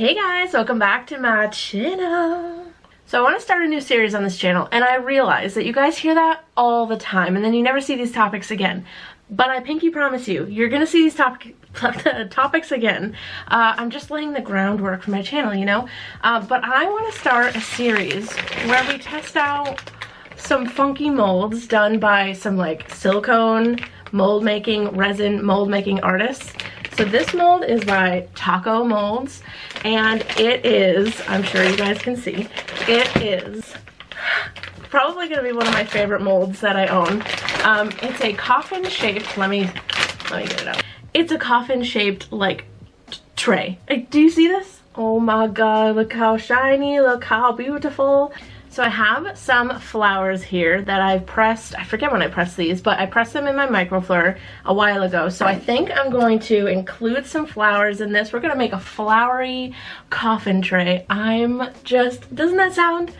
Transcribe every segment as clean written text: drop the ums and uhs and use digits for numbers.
Hey guys, welcome back to my channel. So I want to start a new series on this channel, and I realize that you guys hear that all the time and then you never see these topics again. But I pinky promise you, you're gonna see these topics again. I'm just laying the groundwork for my channel, you know? But I want to start a series where we test out some funky molds done by some like silicone mold making, resin mold making artists. So this mold is by Taco Molds, and it is, I'm sure you guys can see, it is probably going to be one of my favorite molds that I own. It's a coffin shaped, let me get it out. It's a coffin shaped like tray. Do you see this? Oh my god, look how shiny, look how beautiful. So I have some flowers here that I've pressed, I forget when I pressed these, but I pressed them in my microfleur a while ago. So I think I'm going to include some flowers in this. We're gonna make a flowery coffin tray. Doesn't that sound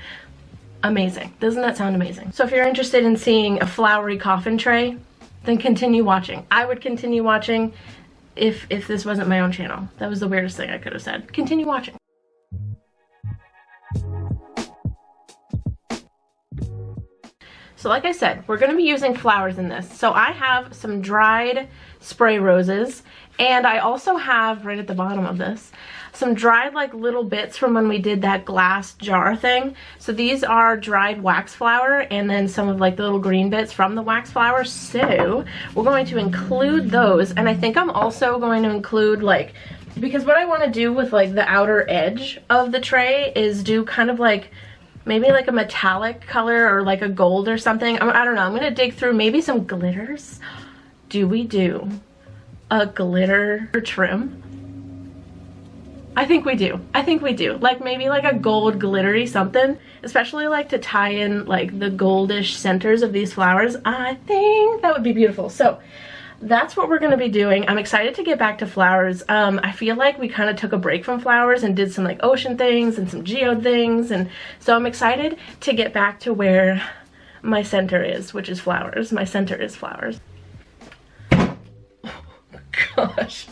amazing? Doesn't that sound amazing? So if you're interested in seeing a flowery coffin tray, then continue watching. I would continue watching if this wasn't my own channel. That was the weirdest thing I could have said. Continue watching. So like I said, we're going to be using flowers in this. So I have some dried spray roses, and I also have, right at the bottom of this, some dried like little bits from when we did that glass jar thing. So these are dried wax flower, and then some of like the little green bits from the wax flower. So we're going to include those, and I think I'm also going to include like, because what I want to do with like the outer edge of the tray is do kind of like maybe like a metallic color or like a gold or something. I don't know. I'm gonna dig through maybe some glitters. Do we do a glitter trim? I think we do. I think we do. Like maybe like a gold glittery something, especially like to tie in like the goldish centers of these flowers. I think that would be beautiful. So that's what we're going to be doing. I'm excited to get back to flowers. I feel like we kind of took a break from flowers and did some like ocean things and some geode things, and so I'm excited to get back to where my center is, which is flowers. My center is flowers. Oh, gosh.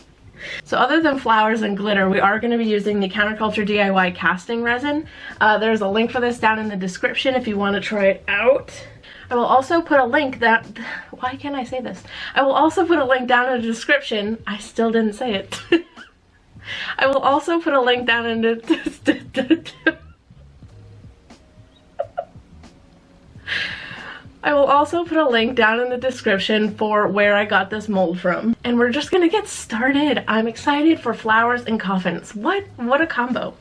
So other than flowers and glitter, we are going to be using the CounterCultureDIY casting resin. There's a link for this down in the description if you want to try it out. I will also put a link why can't I say this? I will also put a link down in the description. I still didn't say it. I will also put a link down in the I will also put a link down in the description for where I got this mold from. And we're just gonna get started. I'm excited for flowers and coffins. What a combo.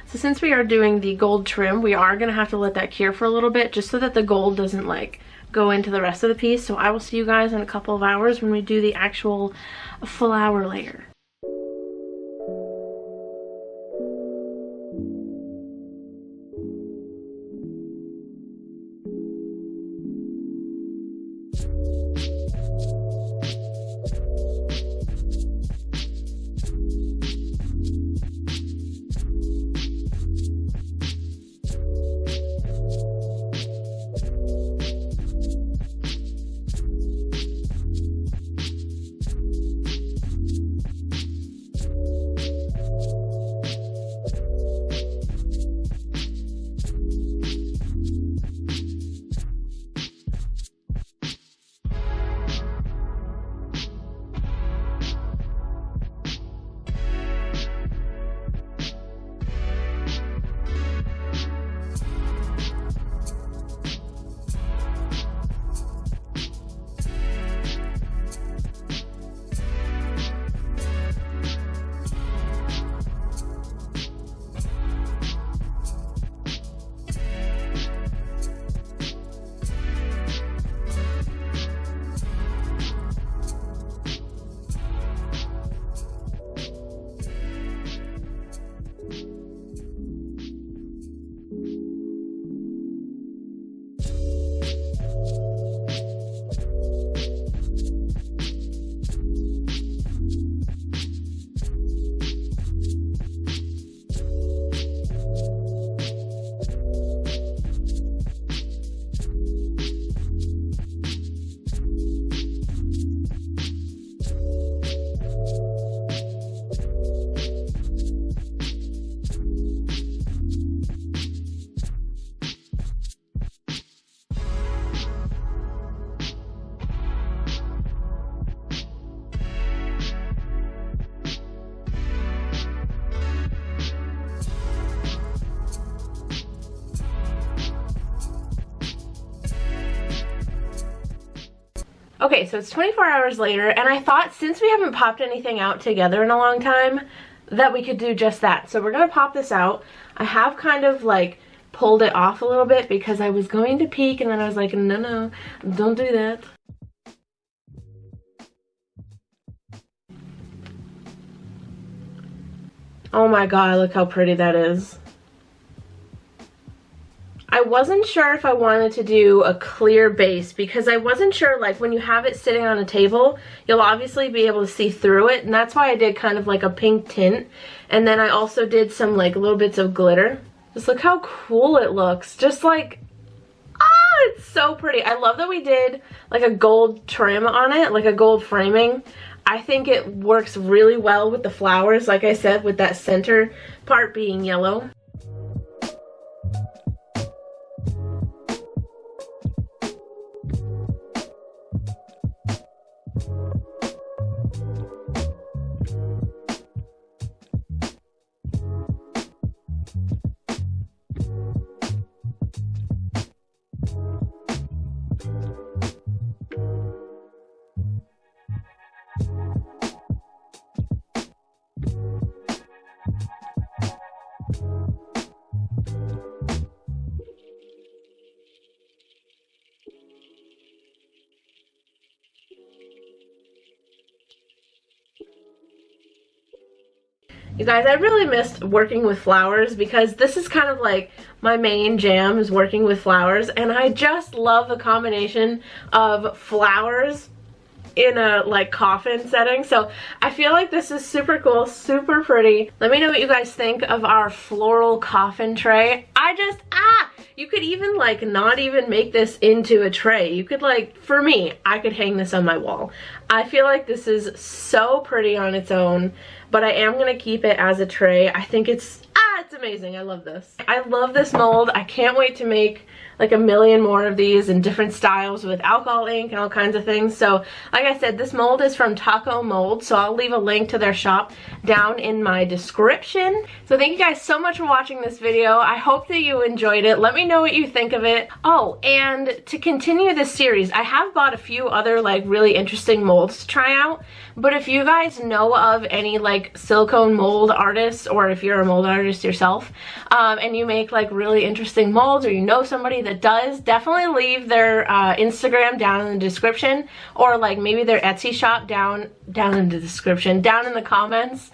So since we are doing the gold trim, we are going to have to let that cure for a little bit just so that the gold doesn't like go into the rest of the piece. So I will see you guys in a couple of hours when we do the actual flower layer. Okay, so it's 24 hours later, and I thought since we haven't popped anything out together in a long time, that we could do just that. So we're gonna pop this out. I have kind of like pulled it off a little bit because I was going to peek, and then I was like, no, don't do that. Oh my god, look how pretty that is. I wasn't sure if I wanted to do a clear base because I wasn't sure, like when you have it sitting on a table, you'll obviously be able to see through it, and that's why I did kind of like a pink tint. And then I also did some like little bits of glitter. Just look how cool it looks. Just like, it's so pretty. I love that we did like a gold trim on it, like a gold framing. I think it works really well with the flowers, like I said, with that center part being yellow. You guys, I really missed working with flowers because this is kind of like my main jam is working with flowers, and I just love the combination of flowers in a like coffin setting. So I feel like this is super cool, super pretty. Let me know what you guys think of our floral coffin tray. You could even like not even make this into a tray. You could like, for me, I could hang this on my wall. I feel like this is so pretty on its own, but I am gonna keep it as a tray. I think it's amazing. I love this. I love this mold. I can't wait to make like a million more of these in different styles with alcohol ink and all kinds of things. So like I said, this mold is from Taco Mold, so I'll leave a link to their shop down in my description. So thank you guys so much for watching this video. I hope that you enjoyed it. Let me know what you think of it. Oh, and to continue this series, I have bought a few other like really interesting molds to try out, but if you guys know of any like silicone mold artists, or if you're a mold artist yourself, and you make like really interesting molds, or you know somebody that does, definitely leave their Instagram down in the description, or like maybe their Etsy shop down in the description, down in the comments,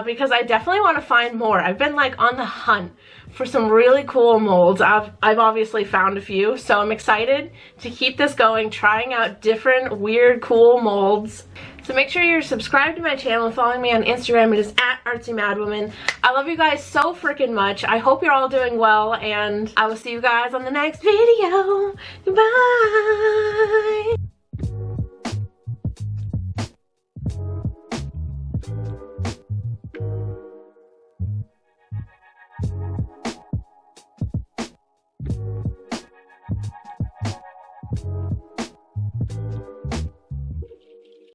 because I definitely want to find more. I've been like on the hunt for some really cool molds. I've obviously found a few, so I'm excited to keep this going, trying out different weird cool molds. So make sure you're subscribed to my channel and following me on Instagram. It is at Artsymadwoman. I love you guys so freaking much. I hope you're all doing well, and I will see you guys on the next video. Bye!